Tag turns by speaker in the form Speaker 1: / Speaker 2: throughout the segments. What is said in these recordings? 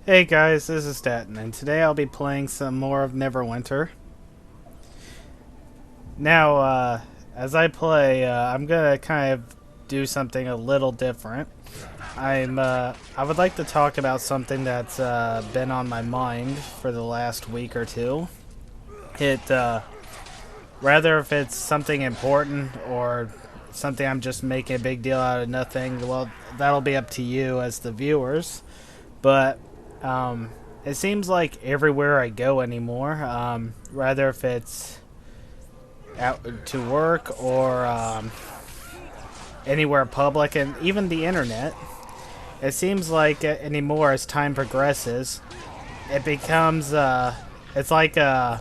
Speaker 1: Hey guys, this is Statton, and today I'll be playing some more of Neverwinter. Now, as I play, I'm gonna kind of do something a little different. I would like to talk about something that's been on my mind for the last week or two. Rather if it's something important or something I'm just making a big deal out of nothing, well, that'll be up to you as the viewers. But um, it seems like everywhere I go anymore, rather if it's out to work or anywhere public, and even the internet, it seems like anymore as time progresses, it becomes it's like an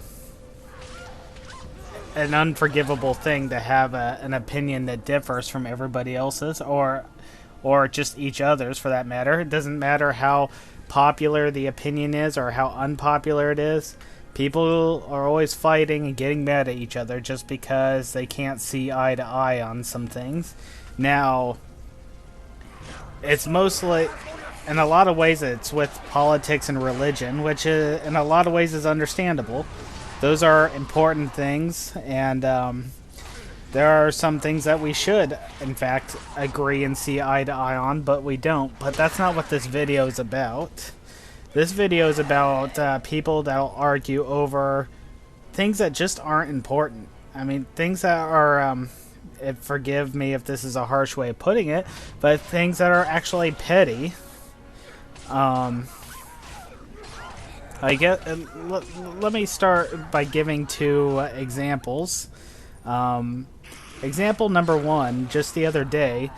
Speaker 1: unforgivable thing to have an opinion that differs from everybody else's, or just each other's for that matter. It doesn't matter how popular the opinion is or how unpopular it is. People are always fighting and getting mad at each other just because they can't see eye to eye on some things. Now, it's mostly, in a lot of ways, it's with politics and religion, which in a lot of ways is understandable. Those are important things, and there are some things that we should, in fact, agree and see eye to eye on, but we don't. But that's not what this video is about. This video is about people that'll argue over things that just aren't important. I mean, things that are, forgive me if this is a harsh way of putting it, but things that are actually petty. I get. Let me start by giving two examples. Example number one, just the other day,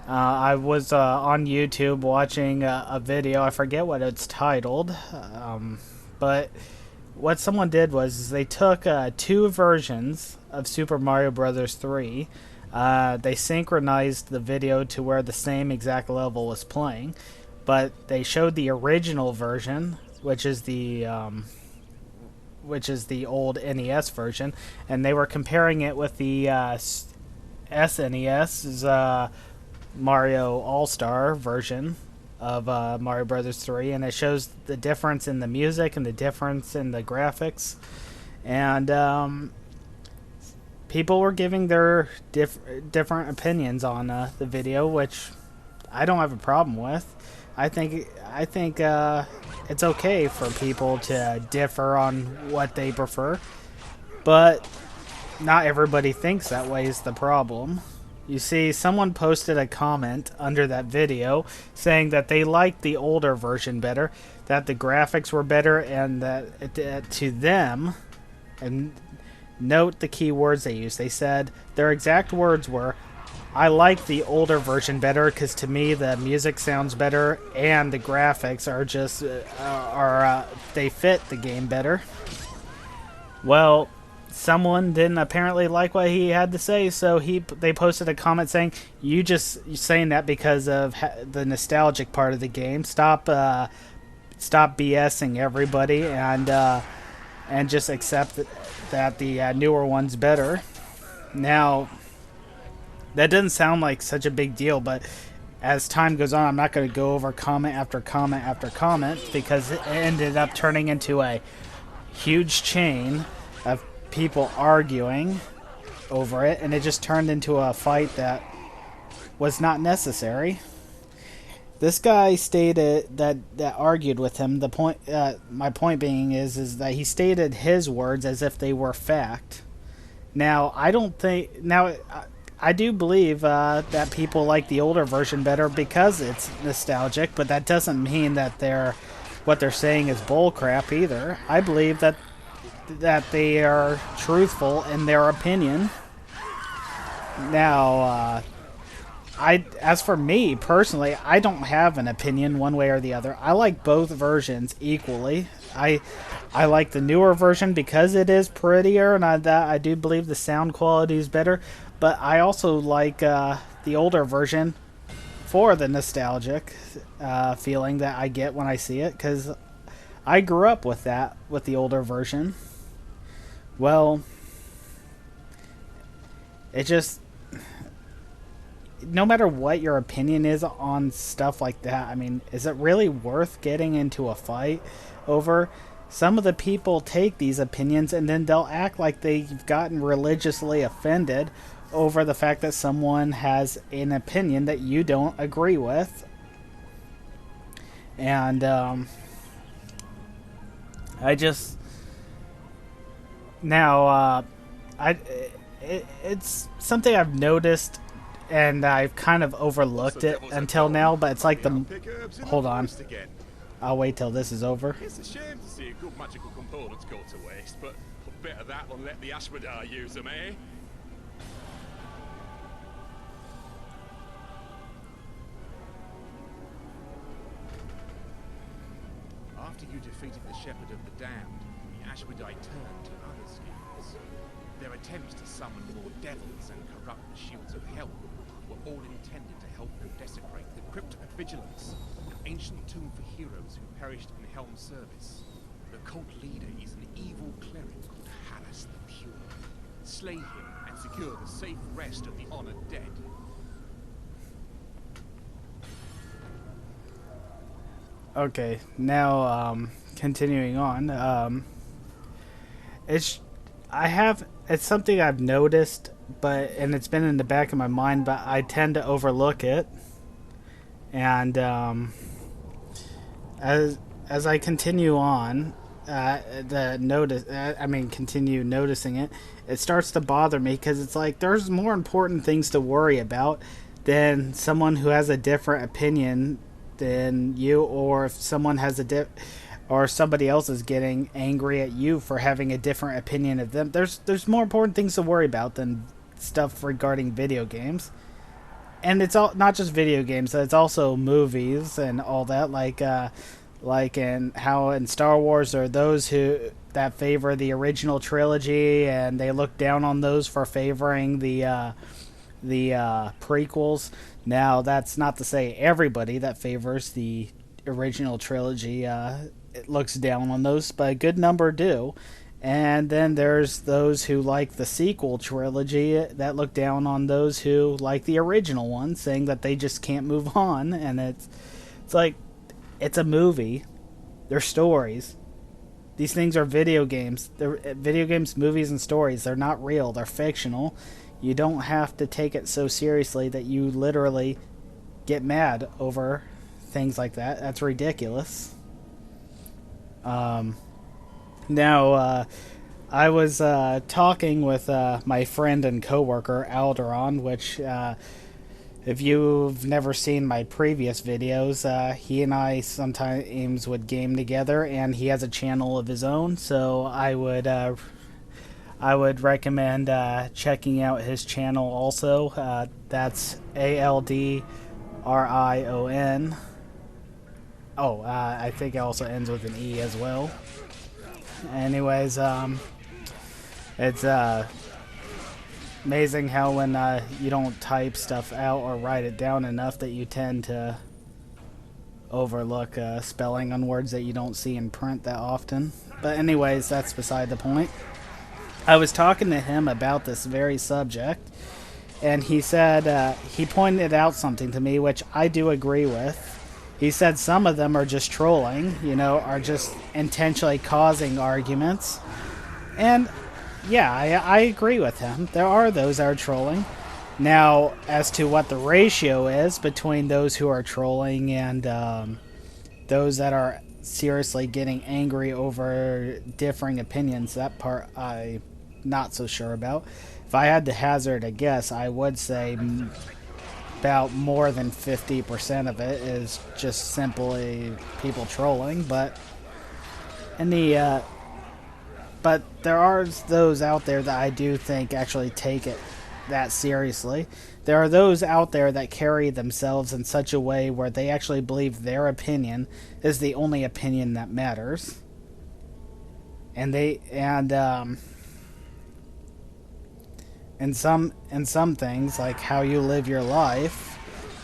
Speaker 1: I was on YouTube watching a video. I forget what it's titled, but what someone did was they took two versions of Super Mario Bros. 3. They synchronized the video to where the same exact level was playing, but they showed the original version, which is the old NES version, and they were comparing it with the SNES's Mario All-Star version of Mario Bros. 3, and it shows the difference in the music and the difference in the graphics. And people were giving their different opinions on the video, which I don't have a problem with. I think it's okay for people to differ on what they prefer, but not everybody thinks that way is the problem. You see, someone posted a comment under that video saying that they liked the older version better, that the graphics were better, and that to them, and note the key words they used. They said their exact words were, "I like the older version better because to me the music sounds better and the graphics are just they fit the game better." Well, someone didn't apparently like what he had to say, so they posted a comment saying, "You just saying that because of the nostalgic part of the game. Stop BSing everybody and just accept that the newer one's better." Now, that doesn't sound like such a big deal, but as time goes on, I'm not going to go over comment after comment after comment because it ended up turning into a huge chain of people arguing over it, and it just turned into a fight that was not necessary. This guy stated that argued with him. The point, my point being, is that he stated his words as if they were fact. Now, I don't think now. I do believe that people like the older version better because it's nostalgic, but that doesn't mean that what they're saying is bullcrap either. I believe that they are truthful in their opinion. Now, as for me personally, I don't have an opinion one way or the other. I like both versions equally. I like the newer version because it is prettier, and I do believe the sound quality is better. But I also like the older version for the nostalgic feeling that I get when I see it, because I grew up with the older version. Well, it just no matter what your opinion is on stuff like that, I mean, is it really worth getting into a fight over? Some of the people take these opinions and then they'll act like they've gotten religiously offended over the fact that someone has an opinion that you don't agree with. And I just now it's something I've noticed and I've kind of overlooked it until now, but it's like the... Hold on. I'll wait till this is over.
Speaker 2: It's a shame to see good magical components go to waste, but better that than let the Ashwadar use them, eh? After you defeated the Shepherd of the Damned, the Ashwadai turned to other schemes. Their attempts to summon more devils and corrupt the shields of hell were all intended to help them desecrate the Crypt of Vigilance, an ancient tomb for heroes who perished in Helm's service. The cult leader is an evil cleric called Hallis the Pure. Slay him and secure the safe rest of the honored dead.
Speaker 1: Okay, now continuing on. It's something I've noticed, and it's been in the back of my mind, but I tend to overlook it. And as I continue on, continue noticing it, it starts to bother me because it's like there's more important things to worry about than someone who has a different opinion than you, or if someone has or somebody else is getting angry at you for having a different opinion of them. There's more important things to worry about than stuff regarding video games. And it's all not just video games, it's also movies and all that, like in how in Star Wars there are those that favor the original trilogy and they look down on those for favoring the prequels. Now, that's not to say everybody that favors the original trilogy it looks down on those, but a good number do. And then there's those who like the sequel trilogy that look down on those who like the original one, saying that they just can't move on. And it's like, it's a movie. They're stories. These things are video games. They're video games, movies, and stories. They're not real. They're fictional. You don't have to take it so seriously that you literally get mad over things like that. That's ridiculous. Now, I was talking with my friend and coworker Alderon, which, if you've never seen my previous videos, he and I sometimes would game together, and he has a channel of his own, so I would recommend checking out his channel also. That's Aldrion. Oh, I think it also ends with an E as well. Anyways, it's amazing how when you don't type stuff out or write it down enough that you tend to overlook spelling on words that you don't see in print that often. But anyways, that's beside the point. I was talking to him about this very subject, and he said, he pointed out something to me which I do agree with. He said some of them are just trolling, are just intentionally causing arguments. And yeah, I agree with him. There are those that are trolling. Now, as to what the ratio is between those who are trolling and those that are seriously getting angry over differing opinions, that part I'm not so sure about. If I had to hazard a guess, I would say about more than 50% of it is just simply people trolling, but but there are those out there that I do think actually take it that seriously. There are those out there that carry themselves in such a way where they actually believe their opinion is the only opinion that matters. And in some things, like how you live your life,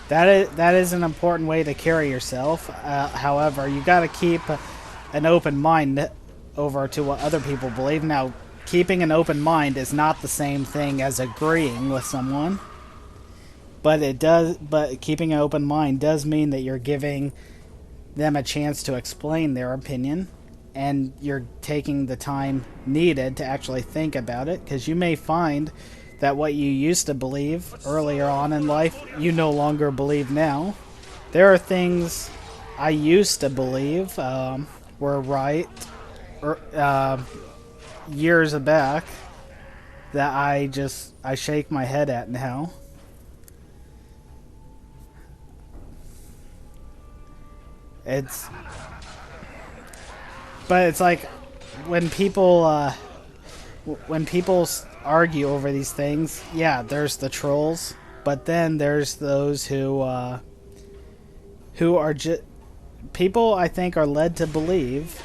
Speaker 1: that is an important way to carry yourself. However, you got to keep an open mind over to what other people believe. Now, keeping an open mind is not the same thing as agreeing with someone, But it does. But keeping an open mind does mean that you're giving them a chance to explain their opinion, and you're taking the time needed to actually think about it, because you may find that what you used to believe earlier on in life, you no longer believe now. There are things I used to believe were right years back that I shake my head at now. It's But it's like when people argue over these things, yeah, there's the trolls, but then there's those who are just people. I think are led to believe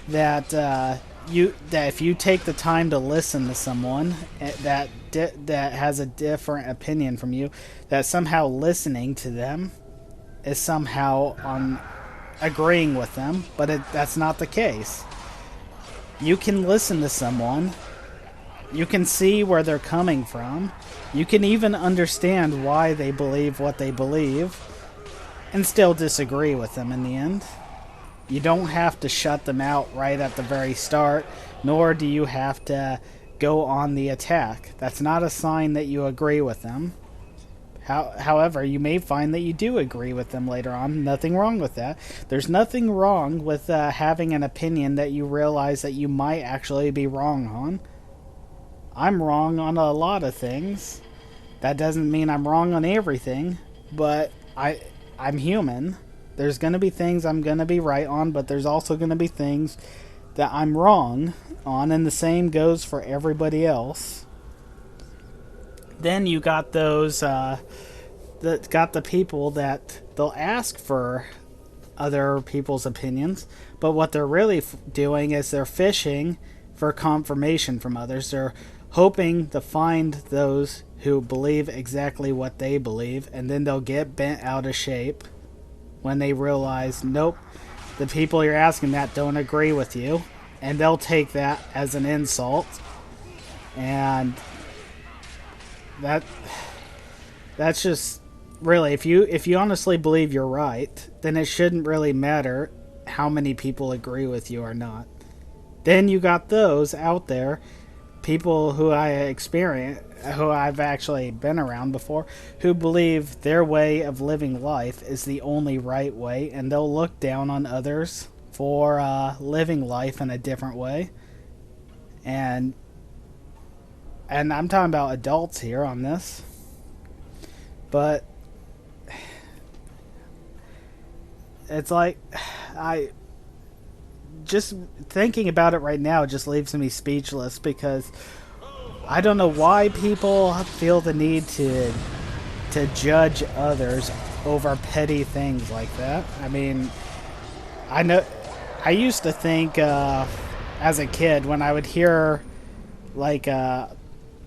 Speaker 1: that that if you take the time to listen to someone that has a different opinion from you, that somehow listening to them is somehow on agreeing with them, but that's not the case. You can listen to someone, you can see where they're coming from, you can even understand why they believe what they believe, and still disagree with them in the end. You don't have to shut them out right at the very start, nor do you have to go on the attack. That's not a sign that you agree with them. However, you may find that you do agree with them later on. Nothing wrong with that. There's nothing wrong with having an opinion that you realize that you might actually be wrong on. I'm wrong on a lot of things. That doesn't mean I'm wrong on everything, but I'm human. There's going to be things I'm going to be right on, but there's also going to be things that I'm wrong on, and the same goes for everybody else. Then you got those that got the people that they'll ask for other people's opinions, but what they're really doing is they're fishing for confirmation from others. They're hoping to find those who believe exactly what they believe, and then they'll get bent out of shape when they realize, nope, the people you're asking that don't agree with you, and they'll take that as an insult. And that's just really, if you honestly believe you're right, then it shouldn't really matter how many people agree with you or not. Then you got those out there, people who who I've actually been around before, who believe their way of living life is the only right way, and they'll look down on others for living life in a different way. And I'm talking about adults here on this. But it's like, I just thinking about it right now just leaves me speechless, because I don't know why people feel the need to judge others over petty things like that. I mean, I used to think as a kid, when I would hear like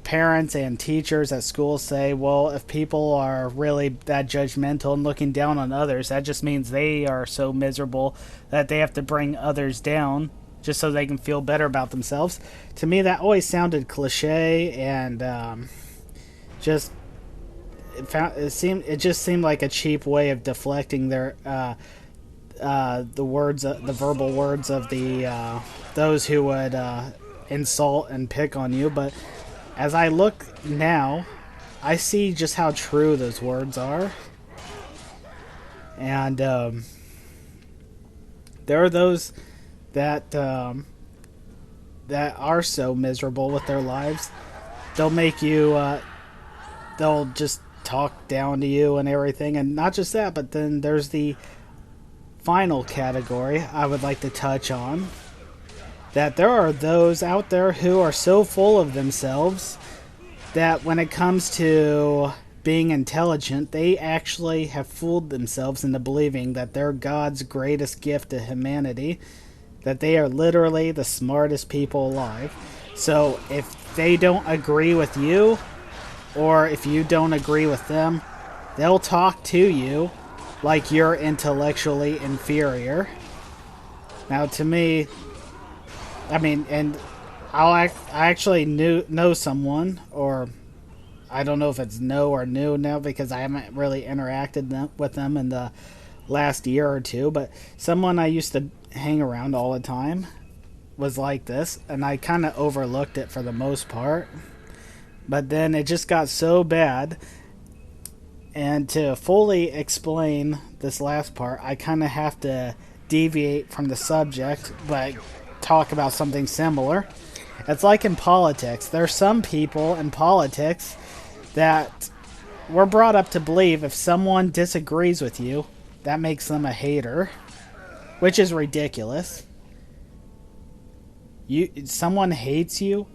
Speaker 1: parents and teachers at school say, well, if people are really that judgmental and looking down on others, that just means they are so miserable that they have to bring others down just so they can feel better about themselves. To me, that always sounded cliche, and it just seemed like a cheap way of deflecting their the verbal words of the those who would insult and pick on you. But as I look now, I see just how true those words are. And there are those that are so miserable with their lives. They'll make you, they'll just talk down to you and everything. And not just that, but then there's the final category I would like to touch on. That there are those out there who are so full of themselves that when it comes to being intelligent, they actually have fooled themselves into believing that they're God's greatest gift to humanity, that they are literally the smartest people alive. So if they don't agree with you, or if you don't agree with them, they'll talk to you like you're intellectually inferior. Now, to me, I mean, and I actually know someone, or I don't know if it's no or new now because I haven't really interacted with them in the last year or two, but someone I used to hang around all the time was like this, and I kind of overlooked it for the most part. But then it just got so bad, and to fully explain this last part, I kind of have to deviate from the subject, but talk about something similar. It's like in politics. There's some people in politics that we're brought up to believe if someone disagrees with you, that makes them a hater, which is ridiculous. Someone hates you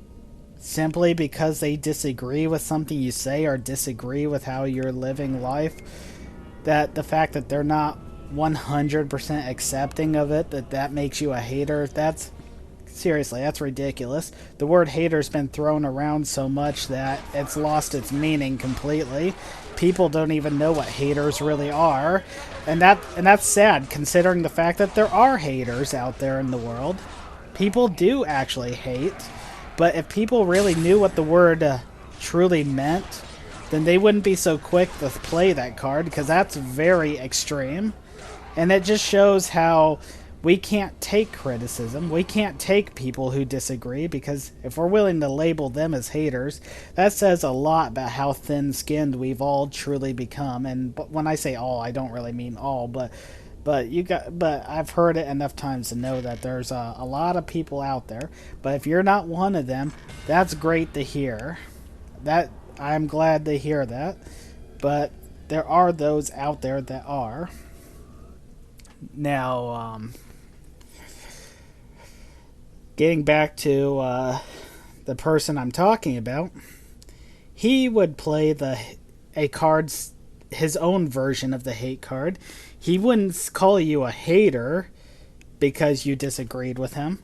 Speaker 1: simply because they disagree with something you say or disagree with how you're living life. That the fact that they're not 100% accepting of it, that makes you a hater. That's seriously, that's ridiculous. The word hater's been thrown around so much that it's lost its meaning completely. People don't even know what haters really are, and that's sad considering the fact that there are haters out there in the world. People do actually hate, but if people really knew what the word truly meant, then they wouldn't be so quick to play that card, because that's very extreme. And it just shows how we can't take criticism. We can't take people who disagree, because if we're willing to label them as haters, that says a lot about how thin-skinned we've all truly become. And when I say all, I don't really mean all, but I've heard it enough times to know that there's a lot of people out there. But if you're not one of them, that's great to hear. That I'm glad to hear that. But there are those out there that are. Now, getting back to the person I'm talking about, he would play his own version of the hate card. He wouldn't call you a hater because you disagreed with him.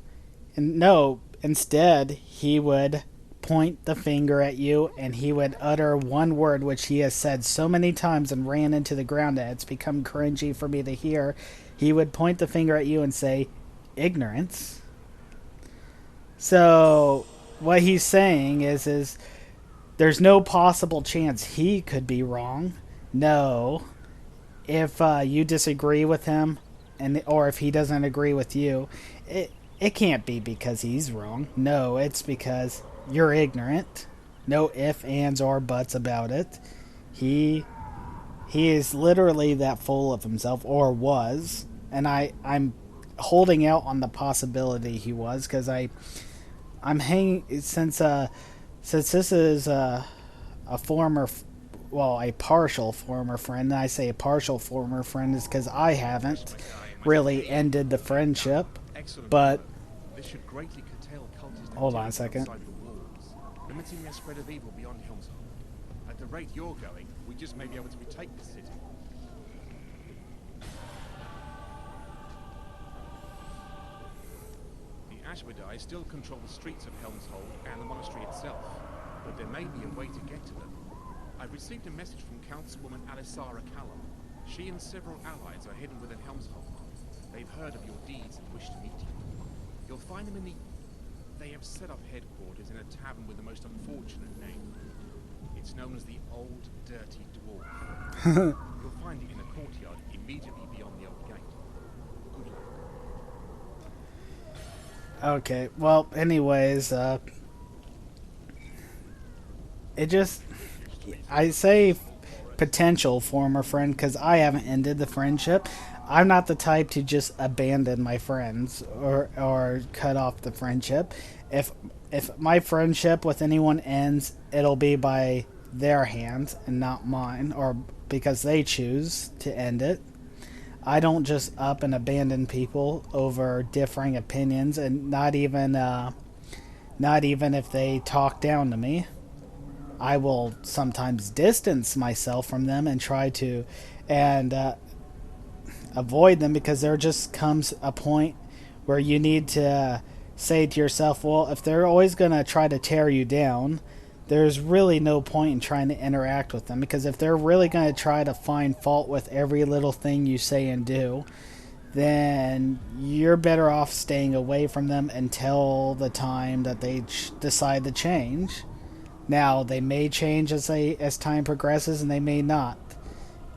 Speaker 1: And no, instead, he would point the finger at you, and he would utter one word which he has said so many times and ran into the ground that it's become cringy for me to hear. He would point the finger at you and say, ignorance. So, what he's saying is there's no possible chance he could be wrong. No. If you disagree with him, or if he doesn't agree with you, it can't be because he's wrong. No, it's because you're ignorant. No ifs, ands, or buts about it. He is literally that full of himself, or was, and I'm holding out on the possibility he was, because I'm hanging since this is a former. Well, a partial former friend. And I say a partial former friend is because I haven't really ended the friendship. But hold on a second.
Speaker 2: Limiting the spread of evil beyond Helmshold. At the rate you're going, we just may be able to retake the city. The Ashwadai still control the streets of Helmshold and the monastery itself, but there may be a way to get to them. I've received a message from Councilwoman Alisara Callum. She and several allies are hidden within Helmshold. They've heard of your deeds and wish to meet you. You'll find them in the... They have set up headquarters in a tavern with the most unfortunate name. It's known as the Old Dirty Dwarf. You'll find it in a courtyard immediately beyond the old gate. Good luck.
Speaker 1: Okay, well, anyways, it just... I say potential former friend because I haven't ended the friendship. I'm not the type to just abandon my friends or cut off the friendship. If my friendship with anyone ends, it'll be by their hands and not mine, or because they choose to end it. I don't just up and abandon people over differing opinions, and not even if they talk down to me. I will sometimes distance myself from them and try to avoid them, because there just comes a point where you need to say to yourself, well, if they're always going to try to tear you down, there's really no point in trying to interact with them, because if they're really going to try to find fault with every little thing you say and do, then you're better off staying away from them until the time that they decide to change. Now they may change as time progresses, and they may not.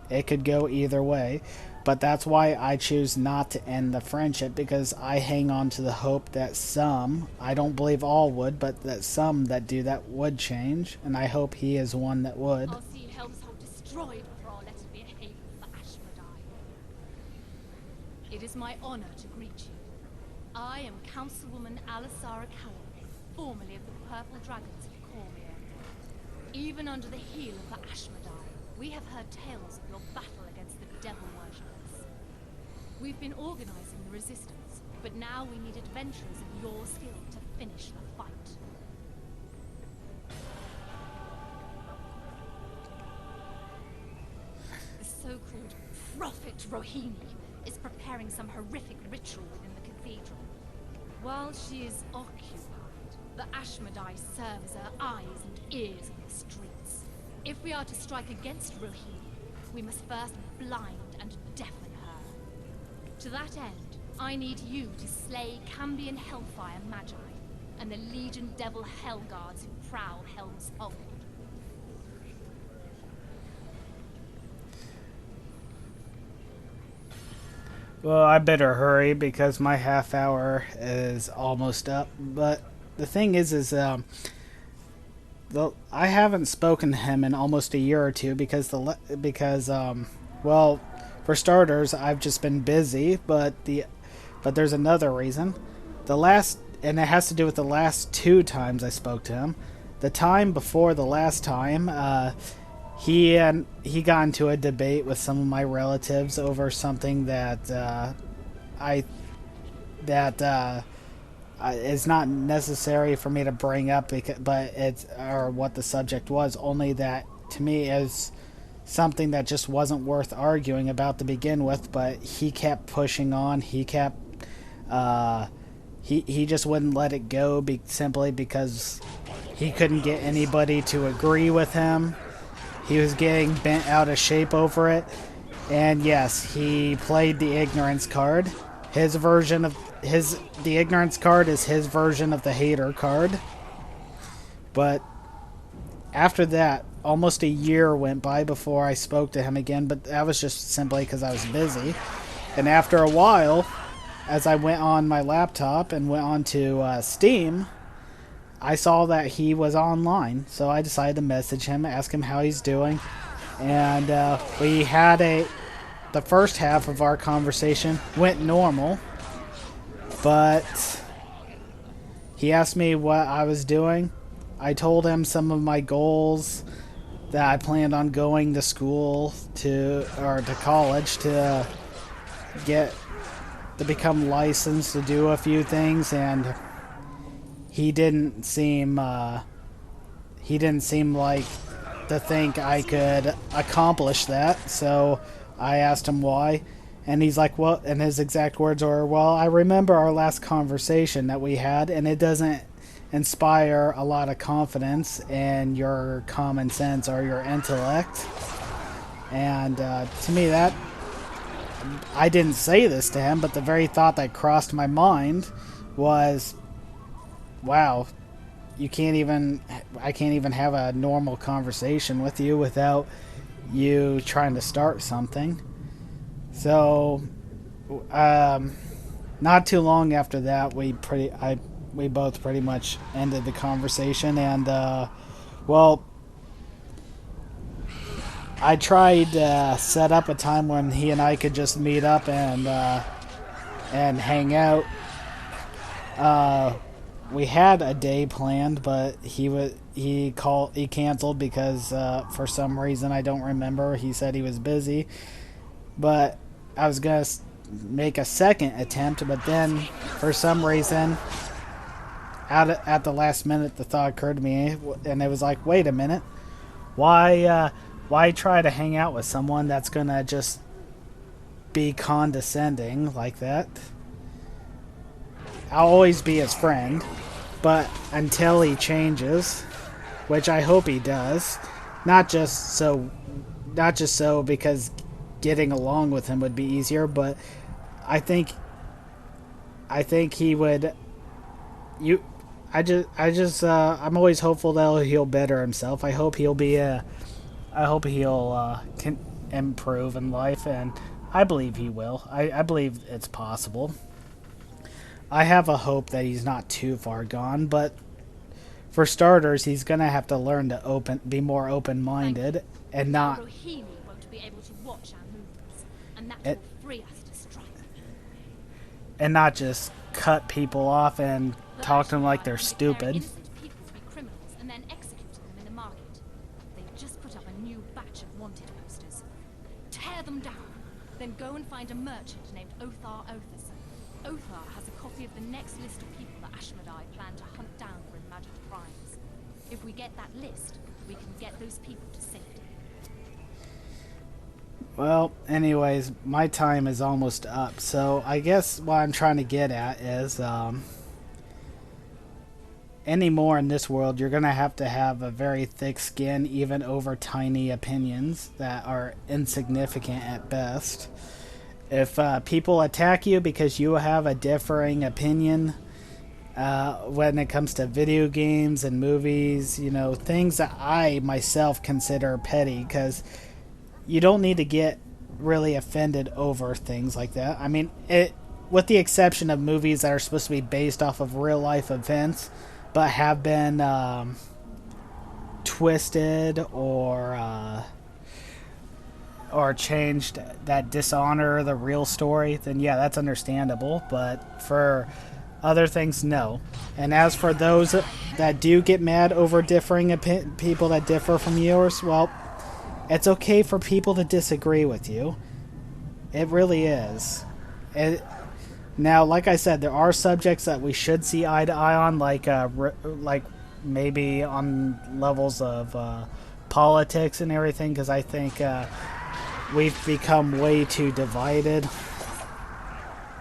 Speaker 1: It could go either way. But that's why I choose not to end the friendship, because I hang on to the hope that some, I don't believe all would, but that some that do that would change, and I hope he is one that would.
Speaker 3: I'll see Helmshold destroyed before I'll let it be a haven for Ashmedai. It is my honor to greet you. I am Councilwoman Alisara Calloway, formerly of the Purple Dragons of Cormier. Even under the heel of the Ashmedai, we have heard tales of your battle against the Devil Worshippers. We've been organizing the resistance, but now we need adventurers of your skill to finish the fight. The so-called Prophet Rohini is preparing some horrific ritual within the cathedral. While she is occupied, the Ashmedai serve as her eyes and ears in the streets. If we are to strike against Rohini, we must first blind and deafen her. To that end, I need you to slay Cambion Hellfire Magi and the Legion Devil Hellguards who prowl Helm's Hold.
Speaker 1: Well, I better hurry because my half hour is almost up. But the thing is I haven't spoken to him in almost a year or two because well, for starters, I've just been busy. But there's another reason. And it has to do with the last two times I spoke to him. The time before the last time, he got into a debate with some of my relatives over something that is not necessary for me to bring up, but it's or what the subject was. Only that to me is something that just wasn't worth arguing about to begin with. But he kept pushing on. He kept he just wouldn't let it go simply because he couldn't get anybody to agree with him. He was getting bent out of shape over it. And yes, he played the ignorance card. The ignorance card is his version of the hater card. But after that, almost a year went by before I spoke to him again, but that was just simply because I was busy. And after a while, as I went on my laptop and went on to Steam, I saw that he was online, so I decided to message him, ask him how he's doing, and we had the first half of our conversation went normal, but he asked me what I was doing. I told him some of my goals, that I planned on going to school to college to become licensed to do a few things, and he didn't seem like to think I could accomplish that. So I asked him why, and he's like, well, and his exact words were, well, I remember our last conversation that we had, and it doesn't inspire a lot of confidence in your common sense or your intellect. And to me, that I didn't say this to him, but the very thought that crossed my mind was, wow, I can't even have a normal conversation with you without you trying to start something. So, not too long after that, we both pretty much ended the conversation, and well, I tried to set up a time when he and I could just meet up and hang out. We had a day planned, but he canceled because for some reason I don't remember. He said he was busy, but I was gonna make a second attempt, but then for some reason, at the last minute, the thought occurred to me, and it was like, wait a minute, why try to hang out with someone that's gonna just be condescending like that? I'll always be his friend, but until he changes, which I hope he does, not just so because getting along with him would be easier, but I think he would. I'm always hopeful that he'll better himself. I hope he'll can improve in life, and I believe he will. I believe it's possible. I have a hope that he's not too far gone, but for starters, he's gonna have to learn to be more open-minded, and not
Speaker 3: Rohini won't be able to watch our movements, and that
Speaker 1: it,
Speaker 3: will free us to strike.
Speaker 1: and not just cut people off and
Speaker 3: The
Speaker 1: talk to them like
Speaker 3: Ashmedai
Speaker 1: they're
Speaker 3: are declaring
Speaker 1: stupid.
Speaker 3: innocent people to be criminals and then executing them in the market. They've just put up a new batch of wanted posters. Tear them down, then go and find a merchant named Othar Otherson. Othar has a copy of the next list of people that Ashmedai plan to hunt down for imagined crimes. If we get that list, we can get those people to safety.
Speaker 1: Well, anyways, my time is almost up, so I guess what I'm trying to get at is, anymore in this world, you're going to have a very thick skin, even over tiny opinions that are insignificant at best. If people attack you because you have a differing opinion when it comes to video games and movies, things that I myself consider petty, because you don't need to get really offended over things like that. I mean, with the exception of movies that are supposed to be based off of real life events, but have been twisted or changed that dishonor the real story, then yeah, that's understandable. But for other things, no. And as for those that do get mad over differing people that differ from yours, well, it's okay for people to disagree with you. It really is. Now, like I said, there are subjects that we should see eye to eye on, like maybe on levels of politics and everything, because I think we've become way too divided.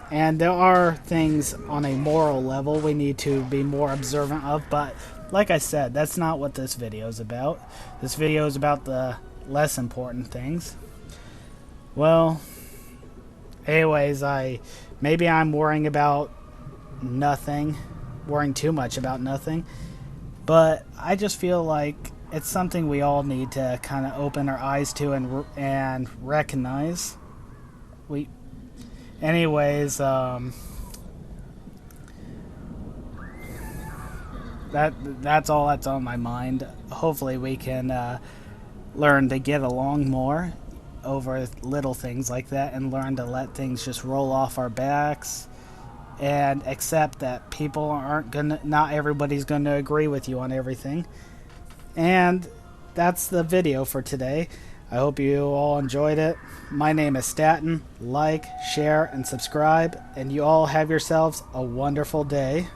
Speaker 1: And there are things on a moral level we need to be more observant of, but like I said, that's not what this video is about. This video is about the less important things. Well, anyways, maybe I'm worrying too much about nothing, but I just feel like it's something we all need to kind of open our eyes to and recognize. Anyways, that's all that's on my mind. Hopefully we can learn to get along more over little things like that, and learn to let things just roll off our backs, and accept that not everybody's gonna agree with you on everything. And that's the video for today. I hope you all enjoyed it. My name is Statton. Like, share, and subscribe, and you all have yourselves a wonderful day.